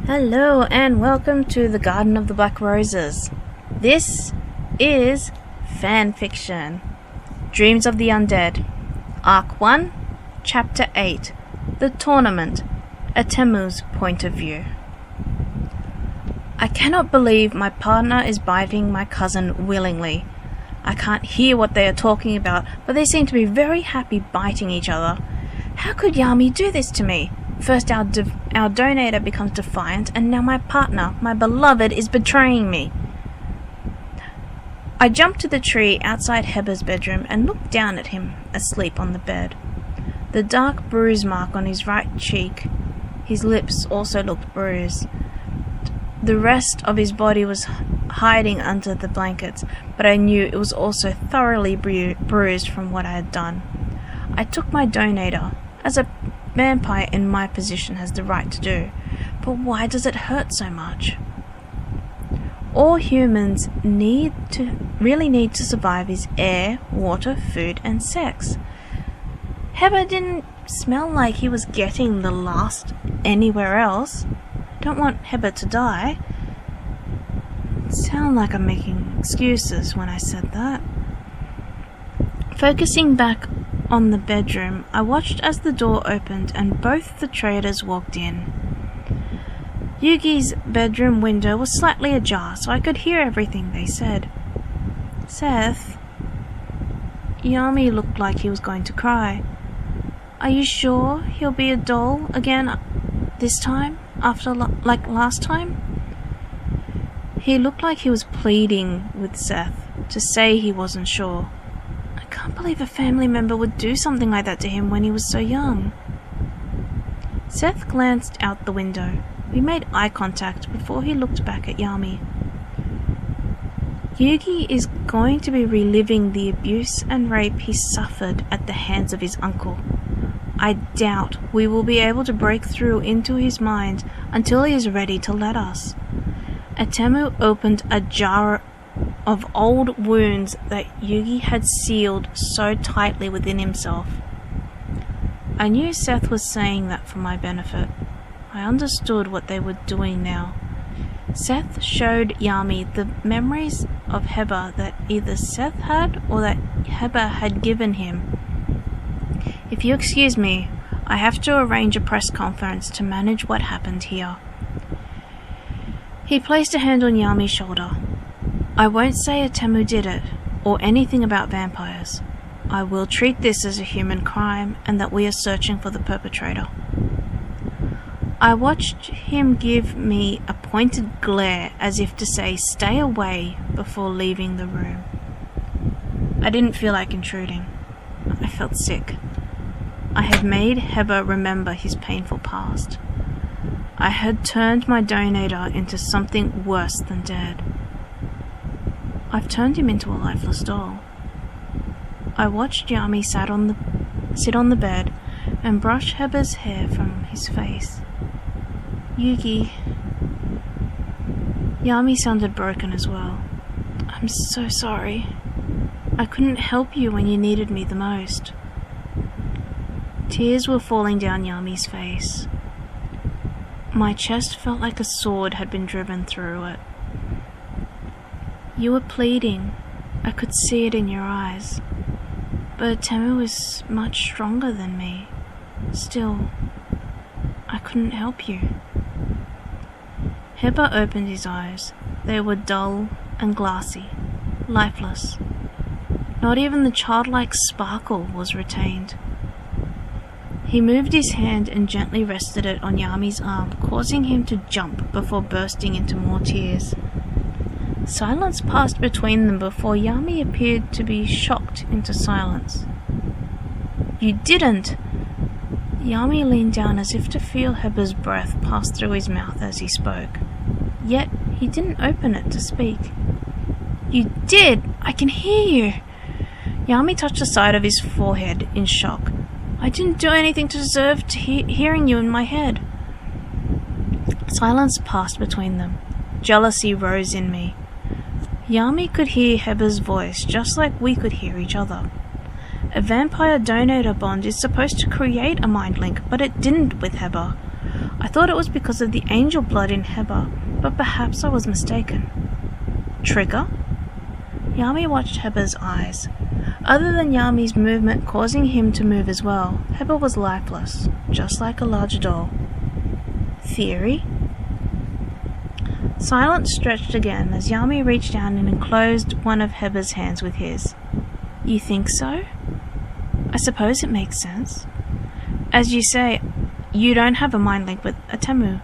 Hello and welcome to the Garden of the Black Roses. This is Fanfiction. Dreams of the Undead. Arc 1, Chapter 8. The Tournament. Atemu's Point of View. I cannot believe my partner is biting my cousin willingly. I can't hear what they are talking about, but they seem to be very happy biting each other. How could Yami do this to me? First our donator becomes defiant, and now my partner, my beloved, is betraying me. I jump to the tree outside Heber's bedroom and look down at him, asleep on the bed. The dark bruise mark on his right cheek. His lips also looked bruised. The rest of his body was hiding under the blankets, but I knew it was also thoroughly bruised from what I had done. I took my donator, as a vampire in my position has the right to do, but why does it hurt so much? All humans really need to survive is air, water, food, and sex. Heber didn't smell like he was getting the last anywhere else. Don't want Heber to die. Sound like I'm making excuses when I said that. Focusing back on the bedroom, I watched as the door opened and both the traders walked in. Yugi's bedroom window was slightly ajar, so I could hear everything they said. Seth, Yami looked like he was going to cry. Are you sure he'll be a doll again this time, after like last time? He looked like he was pleading with Seth to say he wasn't sure. I can't believe a family member would do something like that to him when he was so young. Seth glanced out the window. We made eye contact before he looked back at Yami. Yugi is going to be reliving the abuse and rape he suffered at the hands of his uncle. I doubt we will be able to break through into his mind until he is ready to let us. Atemu opened a jar of old wounds that Yugi had sealed so tightly within himself. I knew Seth was saying that for my benefit. I understood what they were doing now. Seth showed Yami the memories of Heber that either Seth had or that Heber had given him. If you excuse me, I have to arrange a press conference to manage what happened here. He placed a hand on Yami's shoulder. I won't say Atemu did it, or anything about vampires. I will treat this as a human crime and that we are searching for the perpetrator. I watched him give me a pointed glare as if to say stay away before leaving the room. I didn't feel like intruding. I felt sick. I had made Heber remember his painful past. I had turned my donator into something worse than dead. I've turned him into a lifeless doll. I watched Yami sit on the bed and brush Heber's hair from his face. Yugi. Yami sounded broken as well. I'm so sorry. I couldn't help you when you needed me the most. Tears were falling down Yami's face. My chest felt like a sword had been driven through it. You were pleading. I could see it in your eyes. But Atemu is much stronger than me. Still, I couldn't help you. Heber opened his eyes. They were dull and glassy, lifeless. Not even the childlike sparkle was retained. He moved his hand and gently rested it on Yami's arm, causing him to jump before bursting into more tears. Silence passed between them before Yami appeared to be shocked into silence. You didn't! Yami leaned down as if to feel Heber's breath pass through his mouth as he spoke. Yet he didn't open it to speak. You did! I can hear you! Yami touched the side of his forehead in shock. I didn't do anything to deserve hearing you in my head. Silence passed between them. Jealousy rose in me. Yami could hear Heber's voice just like we could hear each other. A vampire donator bond is supposed to create a mind link, but it didn't with Heber. I thought it was because of the angel blood in Heba, but perhaps I was mistaken. Trigger? Yami watched Heba's eyes. Other than Yami's movement causing him to move as well, Heba was lifeless, just like a larger doll. Theory? Silence stretched again as Yami reached down and enclosed one of Heba's hands with his. You think so? I suppose it makes sense. As you say, you don't have a mind link with Atemu.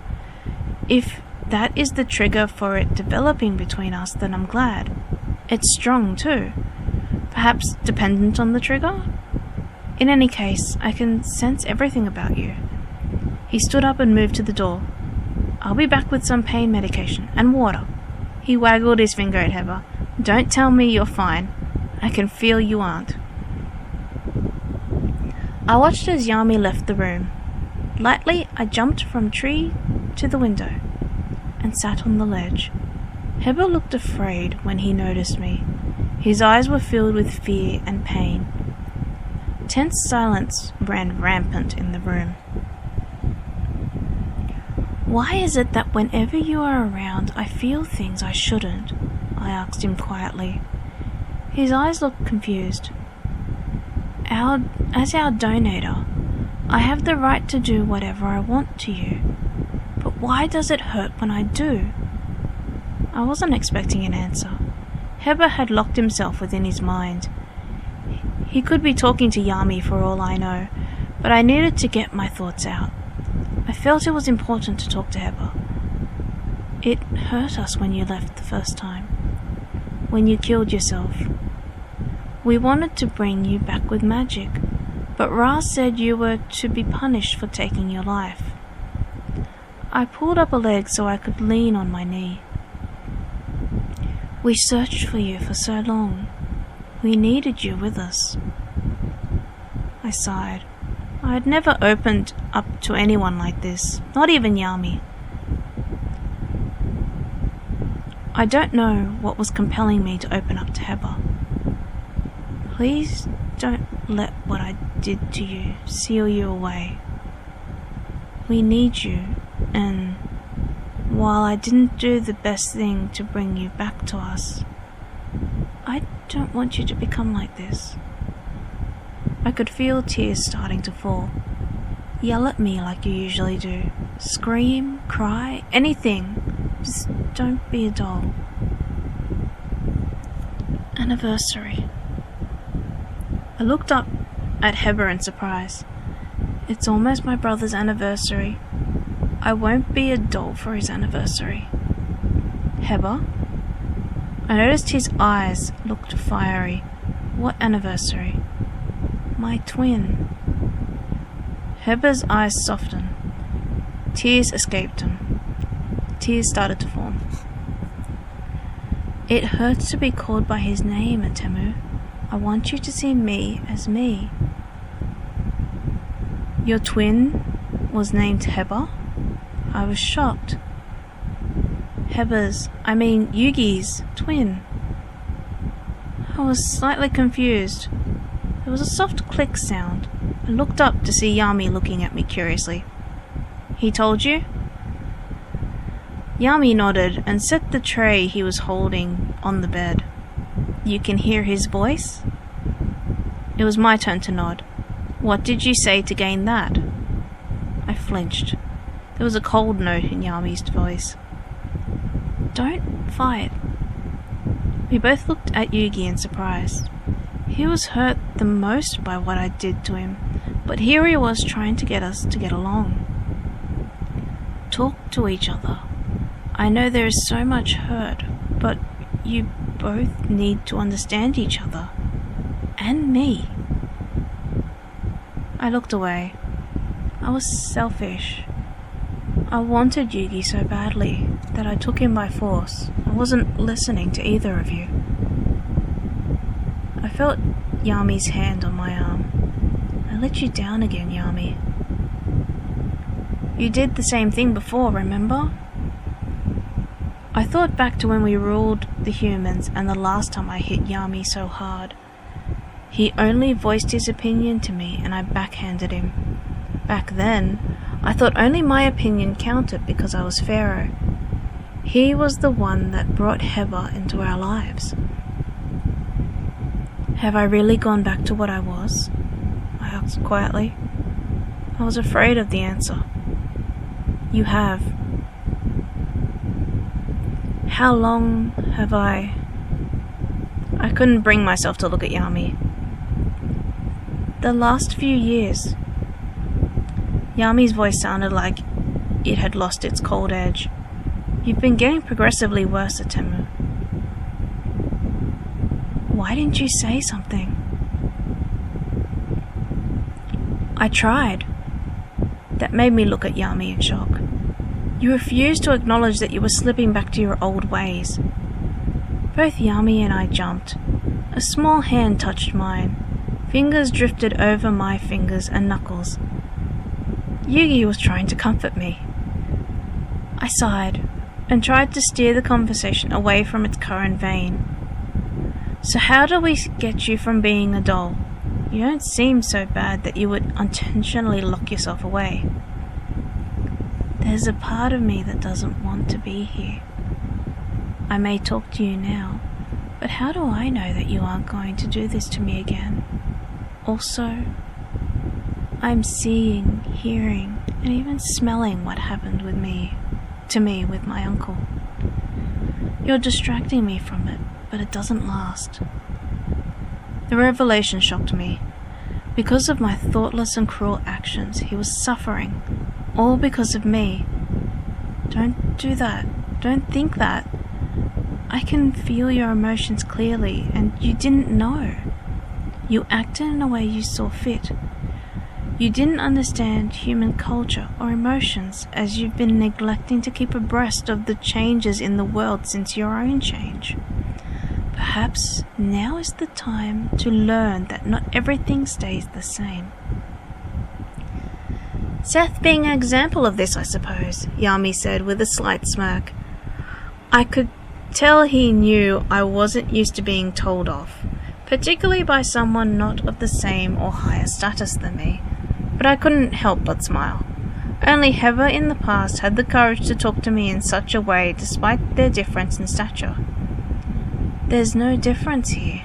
If that is the trigger for it developing between us, then I'm glad. It's strong too. Perhaps dependent on the trigger? In any case, I can sense everything about you. He stood up and moved to the door. I'll be back with some pain medication and water. He waggled his finger at Heba. Don't tell me you're fine. I can feel you aren't. I watched as Yami left the room. Lightly, I jumped from tree to the window and sat on the ledge. Heba looked afraid when he noticed me. His eyes were filled with fear and pain. Tense silence ran rampant in the room. Why is it that whenever you are around, I feel things I shouldn't? I asked him quietly. His eyes looked confused. As our donator, I have the right to do whatever I want to you. But why does it hurt when I do? I wasn't expecting an answer. Heba had locked himself within his mind. He could be talking to Yami for all I know, but I needed to get my thoughts out. I felt it was important to talk to Heba. It hurt us when you left the first time, when you killed yourself. We wanted to bring you back with magic, but Ra said you were to be punished for taking your life. I pulled up a leg so I could lean on my knee. We searched for you for so long. We needed you with us. I sighed. I had never opened up to anyone like this, not even Yami. I don't know what was compelling me to open up to Heba. Please don't let what I did to you seal you away. We need you, and while I didn't do the best thing to bring you back to us, I don't want you to become like this. I could feel tears starting to fall. Yell at me like you usually do. Scream, cry, anything. Just don't be a doll. Anniversary. I looked up at Heba in surprise. It's almost my brother's anniversary. I won't be a doll for his anniversary. Heba? I noticed his eyes looked fiery. What anniversary? My twin. Heba's eyes softened. Tears escaped him. Tears started to form. It hurts to be called by his name, Atemu. I want you to see me as me. Your twin was named Heba? I was shocked. Yugi's twin. I was slightly confused. There was a soft click sound. I looked up to see Yami looking at me curiously. He told you? Yami nodded and set the tray he was holding on the bed. You can hear his voice? It was my turn to nod. What did you say to gain that? I flinched. There was a cold note in Yami's voice. Don't fight. We both looked at Yugi in surprise. He was hurt the most by what I did to him, but here he was trying to get us to get along. Talk to each other. I know there is so much hurt, but you both need to understand each other. And me. I looked away. I was selfish. I wanted Yugi so badly that I took him by force. I wasn't listening to either of you. I felt Yami's hand on my arm. I let you down again, Yami. You did the same thing before, remember? I thought back to when we ruled the humans and the last time I hit Yami so hard. He only voiced his opinion to me and I backhanded him. Back then, I thought only my opinion counted because I was Pharaoh. He was the one that brought Heba into our lives. Have I really gone back to what I was? I asked quietly. I was afraid of the answer. You have. How long have I couldn't bring myself to look at Yami. The last few years. Yami's voice sounded like it had lost its cold edge. You've been getting progressively worse, Atemu. Why didn't you say something? I tried. That made me look at Yami in shock. You refused to acknowledge that you were slipping back to your old ways. Both Yami and I jumped. A small hand touched mine. Fingers drifted over my fingers and knuckles. Yugi was trying to comfort me. I sighed and tried to steer the conversation away from its current vein. So how do we get you from being a doll? You don't seem so bad that you would intentionally lock yourself away. There's a part of me that doesn't want to be here. I may talk to you now, but how do I know that you aren't going to do this to me again? Also, I'm seeing, hearing, and even smelling what happened to me with my uncle. You're distracting me from it, but it doesn't last. The revelation shocked me. Because of my thoughtless and cruel actions, he was suffering, all because of me. Don't do that. Don't think that. I can feel your emotions clearly, and you didn't know. You acted in a way you saw fit. You didn't understand human culture or emotions, as you've been neglecting to keep abreast of the changes in the world since your own change. Perhaps now is the time to learn that not everything stays the same. Seth being an example of this, I suppose, Yami said with a slight smirk. I could tell he knew I wasn't used to being told off, particularly by someone not of the same or higher status than me, but I couldn't help but smile. Only Heba in the past had the courage to talk to me in such a way despite their difference in stature. There's no difference here.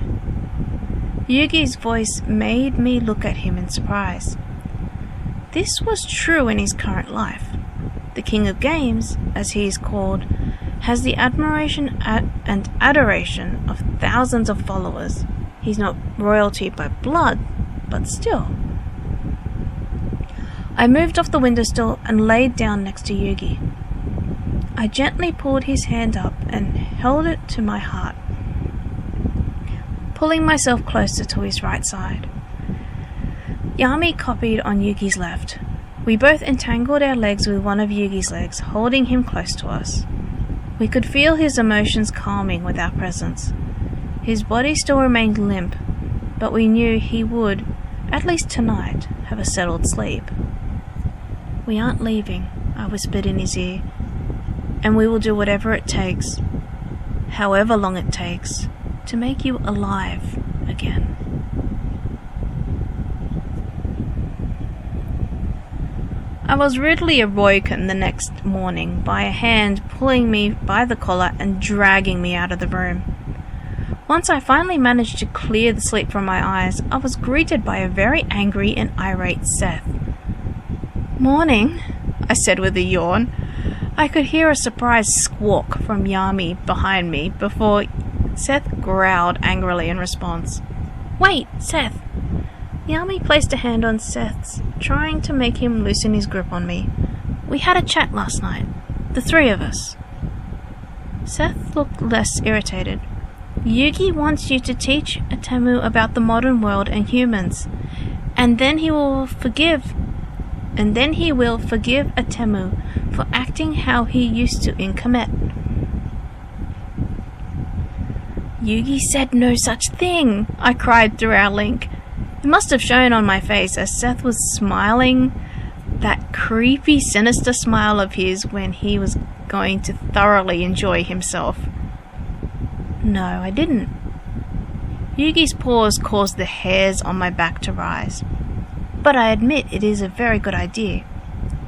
Yugi's voice made me look at him in surprise. This was true in his current life. The King of Games, as he is called, has the admiration and adoration of thousands of followers. He's not royalty by blood, but still. I moved off the windowsill and laid down next to Yugi. I gently pulled his hand up and held it to my heart, pulling myself closer to his right side. Yami copied on Yugi's left. We both entangled our legs with one of Yugi's legs, holding him close to us. We could feel his emotions calming with our presence. His body still remained limp, but we knew he would, at least tonight, have a settled sleep. We aren't leaving, I whispered in his ear, and we will do whatever it takes, however long it takes, to make you alive again. I was rudely awoken the next morning by a hand pulling me by the collar and dragging me out of the room. Once I finally managed to clear the sleep from my eyes, I was greeted by a very angry and irate Seth. "Morning," I said with a yawn. I could hear a surprised squawk from Yami behind me before Seth growled angrily in response. "Wait, Seth!" Yami placed a hand on Seth's, trying to make him loosen his grip on me. "We had a chat last night, the three of us." Seth looked less irritated. "Yugi wants you to teach Atemu about the modern world and humans, and then he will forgive Atemu for acting how he used to in Kemet." "Yugi said no such thing," I cried through our link. It must have shown on my face as Seth was smiling, that creepy, sinister smile of his when he was going to thoroughly enjoy himself. "No, I didn't." Yugi's pause caused the hairs on my back to rise. "But I admit it is a very good idea.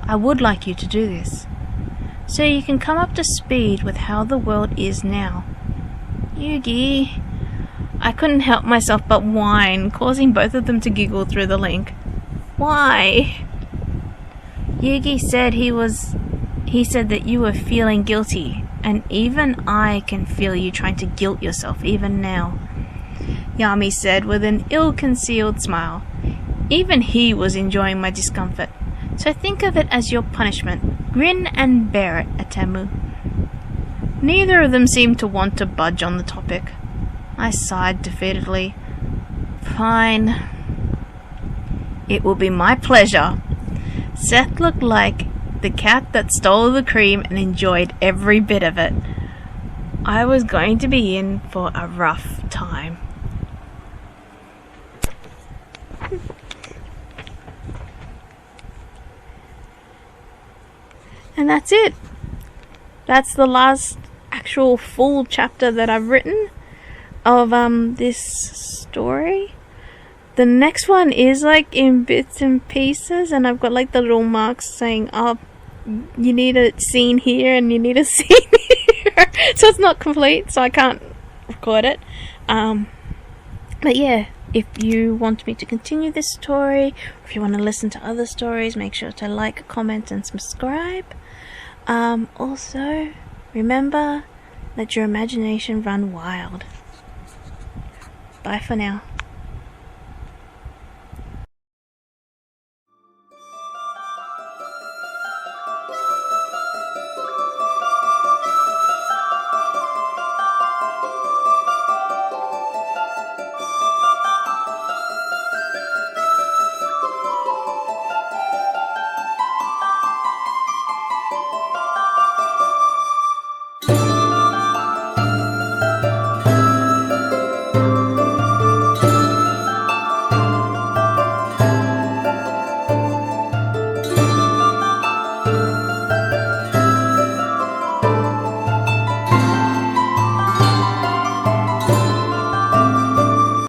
I would like you to do this, so you can come up to speed with how the world is now. Yugi. I couldn't help myself but whine, causing both of them to giggle through the link. Why? Yugi said he said that you were feeling guilty, and even I can feel you trying to guilt yourself even now. Yami said with an ill-concealed smile. Even he was enjoying my discomfort, so think of it as your punishment. Grin and bear it, Atemu. Neither of them seemed to want to budge on the topic. I sighed defeatedly. Fine. It will be my pleasure. Seth looked like the cat that stole the cream and enjoyed every bit of it. I was going to be in for a rough time. And that's it. That's the last actual full chapter that I've written of this story. The next one is like in bits and pieces, and I've got like the little marks saying, oh, you need a scene here and you need a scene here. So it's not complete, so I can't record it. But yeah, if you want me to continue this story, or if you want to listen to other stories, make sure to like, comment and subscribe. Also, remember, let your imagination run wild. Bye for now.